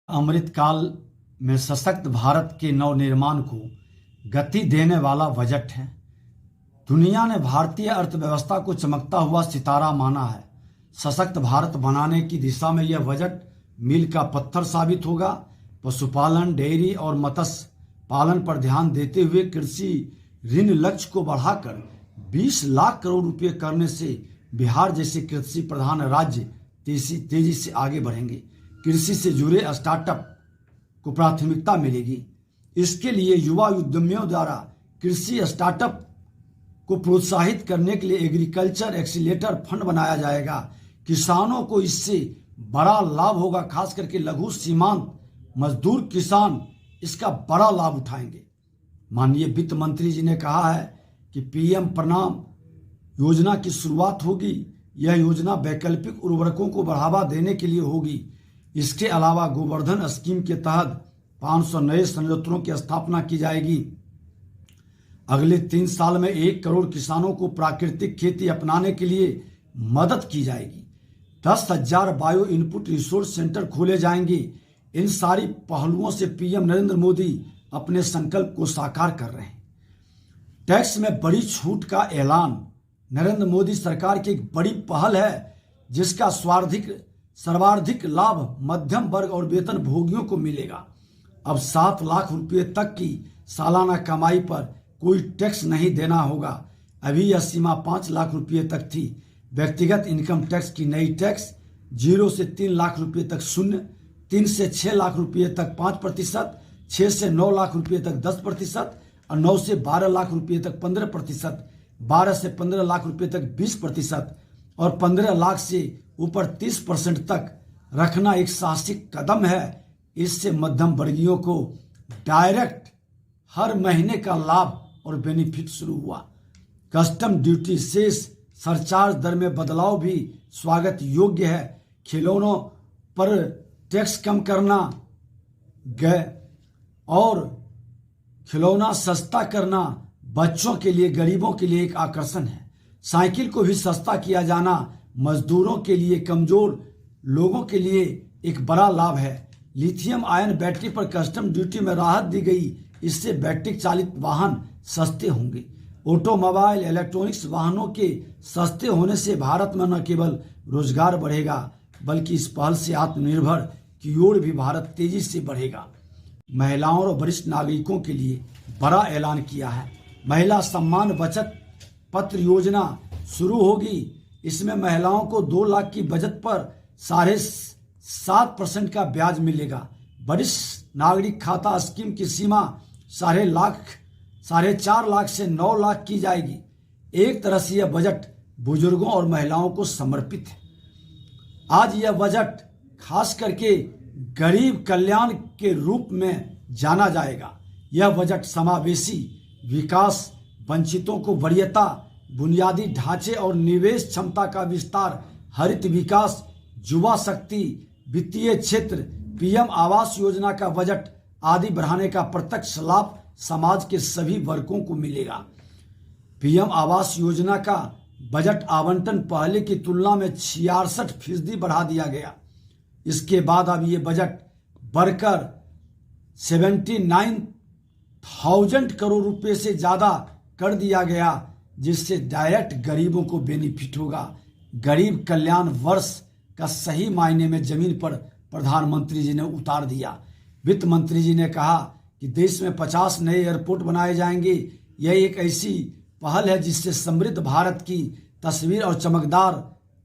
अमृतकाल में सशक्त भारत के नवनिर्माण को गति देने वाला बजट है। दुनिया ने भारतीय अर्थव्यवस्था को चमकता हुआ सितारा माना है। सशक्त भारत बनाने की दिशा में यह बजट मील का पत्थर साबित होगा। पशुपालन, डेयरी और मत्स्य पालन पर ध्यान देते हुए कृषि ऋण लक्ष्य को बढ़ाकर 20 लाख करोड़ रुपए करने से बिहार जैसे कृषि प्रधान राज्य तेजी से आगे बढ़ेंगे। कृषि से जुड़े स्टार्टअप को प्राथमिकता मिलेगी। इसके लिए युवा उद्यमियों द्वारा कृषि स्टार्टअप को प्रोत्साहित करने के लिए एग्रीकल्चर एक्सीलेटर फंड बनाया जाएगा। किसानों को इससे बड़ा लाभ होगा, खास करके लघु सीमांत मजदूर किसान इसका बड़ा लाभ उठाएंगे। माननीय वित्त मंत्री जी ने कहा है कि पीएम प्रणाम योजना की शुरुआत होगी। यह योजना वैकल्पिक उर्वरकों को बढ़ावा देने के लिए होगी। इसके अलावा गोवर्धन स्कीम के तहत 500 नए संयंत्रों की स्थापना की जाएगी। अगले 3 साल में 1 करोड़ किसानों को प्राकृतिक खेती अपनाने के लिए मदद की जाएगी। 10,000 बायो इनपुट रिसोर्स सेंटर खोले जाएंगे। इन सारी पहलुओं से पीएम नरेंद्र मोदी अपने संकल्प को साकार कर रहे हैं। टैक्स में बड़ी छूट का ऐलान नरेंद्र मोदी सरकार की एक बड़ी पहल है, जिसका सर्वाधिक लाभ मध्यम वर्ग और वेतन भोगियों को मिलेगा। अब 7 लाख रुपए तक की सालाना कमाई पर कोई टैक्स नहीं देना होगा। अभी यह सीमा 5 लाख रुपए तक थी। व्यक्तिगत इनकम टैक्स की नई टैक्स 0 से 3 लाख रुपए तक 0%, 3 से 6 लाख रुपए तक 5%, 6 से 9 लाख रुपए तक 10% और 9 से 12 लाख रुपए तक 15%, 12 से 15 लाख रुपए तक 20% और 15 लाख से ऊपर 30% तक रखना एक साहसिक कदम है। इससे मध्यम वर्गीयों को डायरेक्ट हर महीने का लाभ और बेनिफिट शुरू हुआ। कस्टम ड्यूटी शेष सरचार्ज दर में बदलाव भी स्वागत योग्य है। खिलौनों पर टैक्स कम करना और खिलौना सस्ता करना बच्चों के लिए, गरीबों के लिए एक आकर्षण है। साइकिल को भी सस्ता किया जाना मजदूरों के लिए, कमजोर लोगों के लिए एक बड़ा लाभ है। लिथियम आयन बैटरी पर कस्टम ड्यूटी में राहत दी गई। इससे बैटरी चालित वाहन सस्ते होंगे। ऑटोमोबाइल, इलेक्ट्रॉनिक्स वाहनों के सस्ते होने से भारत में न केवल रोजगार बढ़ेगा, बल्कि इस पहल से आत्मनिर्भर की ओर भी भारत तेजी से बढ़ेगा। महिलाओं और वरिष्ठ नागरिकों के लिए बड़ा ऐलान किया है। महिला सम्मान बचत पत्र योजना शुरू होगी। इसमें महिलाओं को 2 लाख की बचत पर 7.5% का ब्याज मिलेगा। वरिष्ठ नागरिक खाता स्कीम की सीमा 4.5 लाख से 9 लाख की जाएगी। एक तरह से यह बजट बुजुर्गों और महिलाओं को समर्पित है। आज यह बजट खास करके गरीब कल्याण के रूप में जाना जाएगा। यह बजट समावेशी विकास, वंचितों को वरीयता, बुनियादी ढांचे और निवेश क्षमता का विस्तार, हरित विकास, युवा शक्ति, वित्तीय क्षेत्र, पीएम आवास योजना का बजट आदि बढ़ाने का प्रत्यक्ष लाभ समाज के सभी वर्गों को मिलेगा। पीएम आवास योजना का बजट आवंटन पहले की तुलना में 66% बढ़ा दिया गया। इसके बाद अब ये बजट बढ़कर 79,000 करोड़ रुपए से ज्यादा कर दिया गया, जिससे डायरेक्ट गरीबों को बेनिफिट होगा। गरीब कल्याण वर्ष का सही मायने में जमीन पर प्रधानमंत्री जी ने उतार दिया। वित्त मंत्री जी ने कहा कि देश में 50 नए एयरपोर्ट बनाए जाएंगे। यह एक ऐसी पहल है जिससे समृद्ध भारत की तस्वीर और चमकदार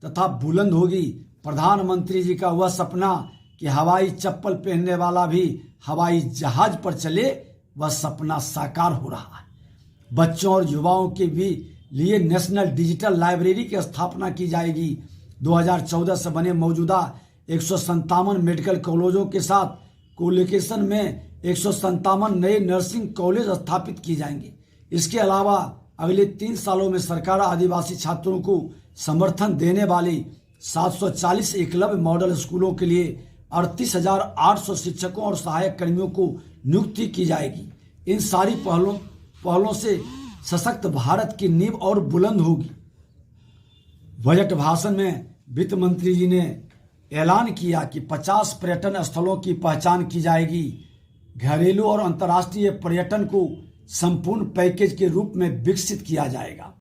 तथा बुलंद होगी। प्रधानमंत्री जी का वह सपना कि हवाई चप्पल पहनने वाला भी हवाई जहाज पर चले, वह सपना साकार हो रहा है। बच्चों और युवाओं के भी लिए नेशनल डिजिटल लाइब्रेरी की स्थापना की जाएगी। 2014 से बने मौजूदा 157 मेडिकल कॉलेजों के साथ कोलोकेशन में 157 नए नर्सिंग कॉलेज स्थापित किए जाएंगे। इसके अलावा अगले 3 सालों में सरकार आदिवासी छात्रों को समर्थन देने वाली 740 एकलव्य मॉडल स्कूलों के लिए 38,800 शिक्षकों और सहायक कर्मियों को नियुक्ति की जाएगी। इन सारी पहलों से सशक्त भारत की नींव और बुलंद होगी। बजट भाषण में वित्त मंत्री जी ने ऐलान किया कि 50 पर्यटन स्थलों की पहचान की जाएगी। घरेलू और अंतर्राष्ट्रीय पर्यटन को संपूर्ण पैकेज के रूप में विकसित किया जाएगा।